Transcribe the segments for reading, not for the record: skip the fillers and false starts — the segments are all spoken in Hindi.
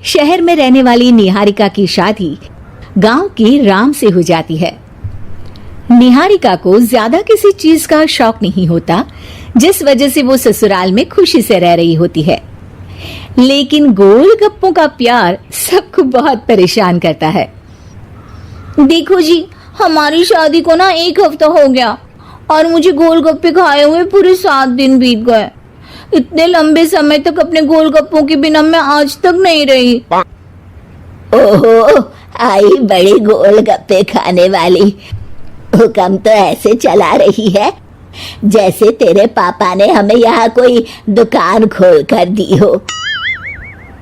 शहर में रहने वाली निहारिका की शादी गांव की राम से हो जाती है। निहारिका को ज्यादा किसी चीज का शौक नहीं होता, जिस वजह से वो ससुराल में खुशी से रह रही होती है। लेकिन गोलगप्पों का प्यार सबको बहुत परेशान करता है। देखो जी, हमारी शादी को ना 1 हफ्ता हो गया और मुझे गोलगप्पे खाए हुए पूरे 7 दिन बीत गए। इतने लंबे समय तक अपने गोलगप्पों के बिना मैं आज तक नहीं रही। ओहो, आई बड़ी गोलगप्पे खाने वाली। हुक्म तो ऐसे चला रही है जैसे तेरे पापा ने हमें यहाँ कोई दुकान खोल कर दी हो।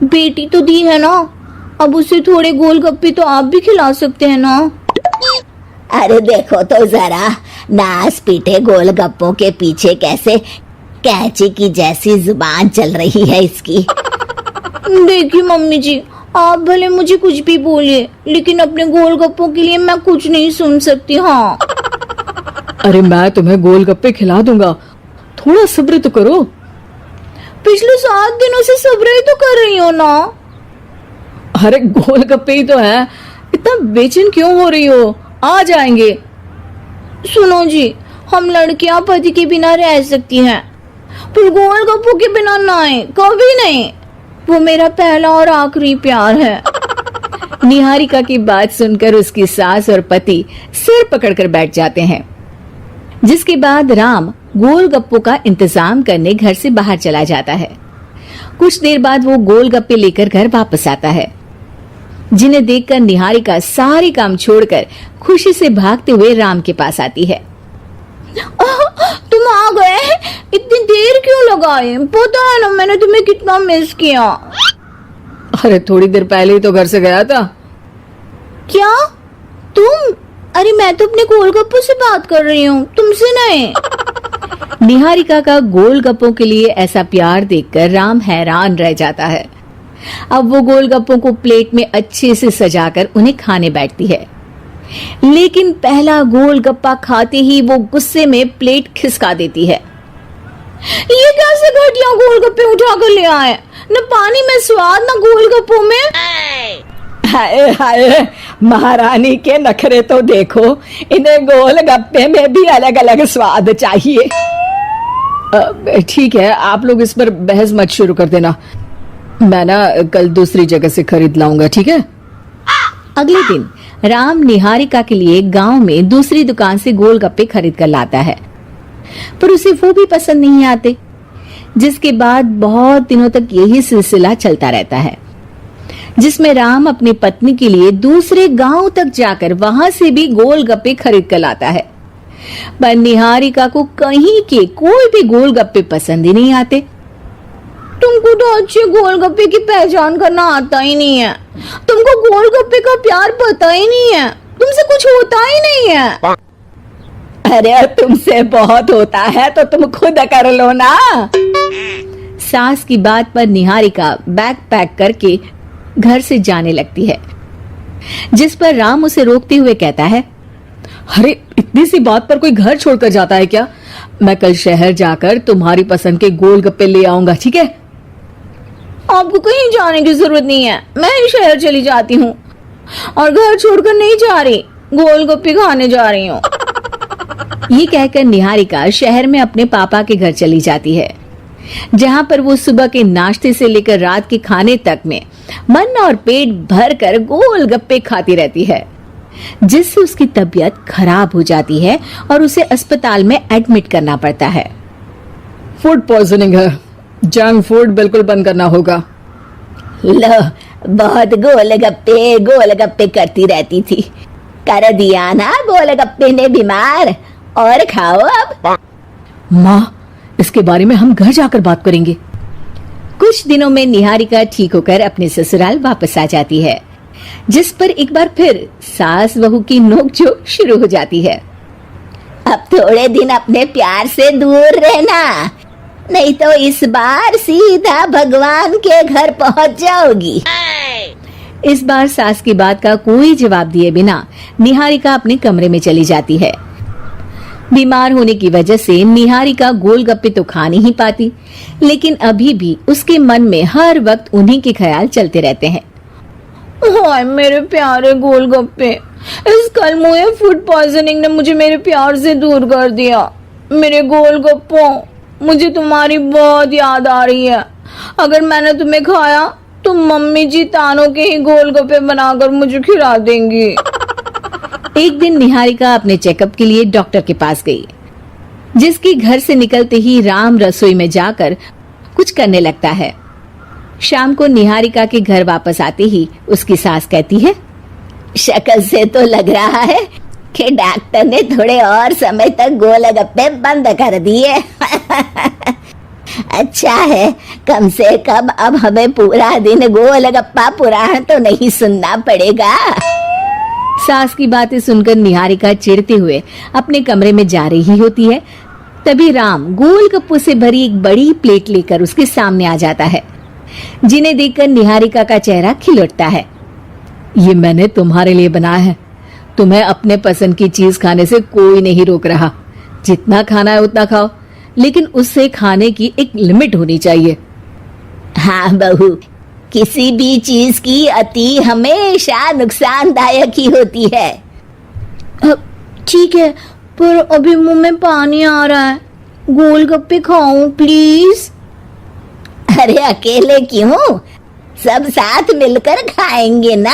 बेटी तो दी है ना, अब उसे थोड़े गोलगप्पे तो आप भी खिला सकते हैं ना। अरे देखो तो जरा, नास पीटे गोलगप्पों के पीछे कैसे कैंची की जैसी जुबान चल रही है इसकी। देखिए मम्मी जी, आप भले मुझे कुछ भी बोलिए, लेकिन अपने गोलगप्पों के लिए मैं कुछ नहीं सुन सकती। हाँ, अरे मैं तुम्हें गोलगप्पे खिला दूंगा, थोड़ा सब्र तो करो। पिछले 7 दिनों से सब्र ही तो कर रही हो ना। अरे गोलगप्पे ही तो है, इतना बेचैन क्यों हो रही हो? आ जाएंगे। सुनो जी, हम लड़कियां पति के बिना रह सकती हैं, पर गोलगप्पों के बिना नहीं, कभी नहीं। वो मेरा पहला और आखिरी प्यार है। निहारिका की बात सुनकर उसकी सास और पति सिर पकड़कर बैठ जाते हैं। जिसके बाद राम गोलगप्पों का इंतजाम करने घर से बाहर चला जाता है। कुछ देर बाद वो गोलगप्पे लेकर घर वापस आता है, जिन्हें देखकर निहारिका सारे काम छोड़कर खुशी से भागते हुए राम के पास आती है। तुम आ गए? इतनी देर क्यों लगाए? पता है ना मैंने तुम्हें कितना मिस किया। अरे थोड़ी देर पहले ही तो घर से गया था। क्या तुम? अरे मैं तो अपने गोलगप्पों से बात कर रही हूँ, तुमसे नहीं। निहारिका का गोलगप्पों के लिए ऐसा प्यार देखकर राम हैरान रह जाता है। अब वो गोलगप्पों को प्लेट में अच्छे से सजाकर उन्हें खाने बैठती है, लेकिन पहला गोलगप्पा खाते ही वो गुस्से में प्लेट खिसका देती है। ये कैसे घटिया गोलगप्पे उठा कर ले आए? न पानी में स्वाद, न गोलगप्पों में। हाय हाय, महारानी के नखरे तो देखो, इन्हें गोलगप्पे में भी अलग अलग स्वाद चाहिए। ठीक है, आप लोग इस पर बहस मत शुरू कर देना, मैं ना कल दूसरी जगह से खरीद लाऊंगा, ठीक है? अगले दिन राम निहारिका के लिए गांव में दूसरी दुकान से गोलगप्पे खरीद कर लाता है, पर उसे वो भी पसंद नहीं आते। जिसके बाद बहुत दिनों तक यही सिलसिला चलता रहता है, जिसमें राम अपनी पत्नी के लिए दूसरे गांव तक जाकर वहां से भी गोलगप्पे खरीद कर लाता है, पर निहारिका को कहीं के कोई भी गोलगप्पे पसंद ही नहीं आते। तुमको तो अच्छे गोलगप्पे की पहचान करना आता ही नहीं है। तुमको गोलगप्पे का प्यार पता ही नहीं है, तुमसे कुछ होता ही नहीं है। अरे तुमसे बहुत होता है तो तुम खुद कर लो ना। सास की बात पर निहारिका बैग पैक करके घर से जाने लगती है, जिस पर राम उसे रोकते हुए कहता है, अरे इतनी सी बात पर कोई घर छोड़कर जाता है क्या? मैं कल शहर जाकर तुम्हारी पसंद के गोलगप्पे ले आऊंगा, ठीक है? आपको कहीं जाने की जरूरत नहीं है, मैं ही शहर चली जाती हूँ और घर छोड़कर नहीं जा रही, गोलगप्पे खाने जा रही हूँ। ये कहकर निहारिका शहर में अपने पापा के घर चली जाती है, जहाँ पर वो सुबह के नाश्ते से लेकर रात के खाने तक में मन और पेट भर कर गोलगप्पे खाती रहती है, जिससे उसकी तबीयत खराब हो जाती है और उसे अस्पताल में एडमिट करना पड़ता है। फूड पॉइजनिंग है, जंक फूड बिल्कुल बंद करना होगा। लो, बहुत गोलगप्पे गोलगप्पे करती रहती थी, कर दिया ना गोलगप्पे ने बीमार। और खाओ अब। माँ, इसके बारे में हम घर जाकर बात करेंगे। कुछ दिनों में निहारिका ठीक होकर अपने ससुराल वापस आ जाती है, जिस पर एक बार फिर सास बहू की नोकझोंक शुरू हो जाती है। अब थोड़े दिन अपने प्यार से दूर रहना, नहीं तो इस बार सीधा भगवान के घर पहुंच जाओगी। इस बार सास की बात का कोई जवाब दिए बिना निहारिका अपने कमरे में चली जाती है। बीमार होने की वजह से निहारिका गोलगप्पे तो खा नहीं पाती, लेकिन अभी भी उसके मन में हर वक्त उन्हीं के ख्याल चलते रहते हैं। हाय मेरे प्यारे गोलगप्पे, इस कलमुए फूड पॉइजनिंग ने मुझे मेरे प्यार से दूर कर दिया। मेरे गोलगप्पों, मुझे तुम्हारी बहुत याद आ रही है। अगर मैंने तुम्हें खाया तो मम्मी जी तानों के ही गोलगप्पे बनाकर मुझे खिला देंगी। एक दिन निहारिका अपने चेकअप के लिए डॉक्टर के पास गई, जिसकी घर से निकलते ही राम रसोई में जाकर कुछ करने लगता है। शाम को निहारिका के घर वापस आते ही उसकी सास कहती है, शक्ल से तो लग रहा है कि डॉक्टर ने थोड़े और समय तक गोलगप्पे बंद कर दिए। अच्छा है, कम से कम अब हमें पूरा दिन गोलगप्पा पुराण तो नहीं सुनना पड़ेगा। सास की बातें सुनकर निहारिका चिढ़ते हुए अपने कमरे में जा रही होती है। तभी राम गोलगप्पों से भरी एक बड़ी प्लेट लेकर उसके सामने आ जाता है, जिन्हें देखकर निहारिका का चेहरा खिल उठता है। ये मैंने तुम्हारे लिए बनाया है। तुम्हें अपने पसंद की चीज खाने से कोई नहीं रोक रहा। जितना खाना है उतना खाओ, लेकिन उससे खाने की एक लिमिट होनी चाहिए। हाँ बहू, किसी भी चीज की अति हमेशा नुकसानदायक ही होती है। ठीक है, पर अभी मुंह में पानी आ रहा है। गोलगप्पे खाऊं प्लीज? अरे अकेले क्यों, सब साथ मिलकर खाएंगे ना।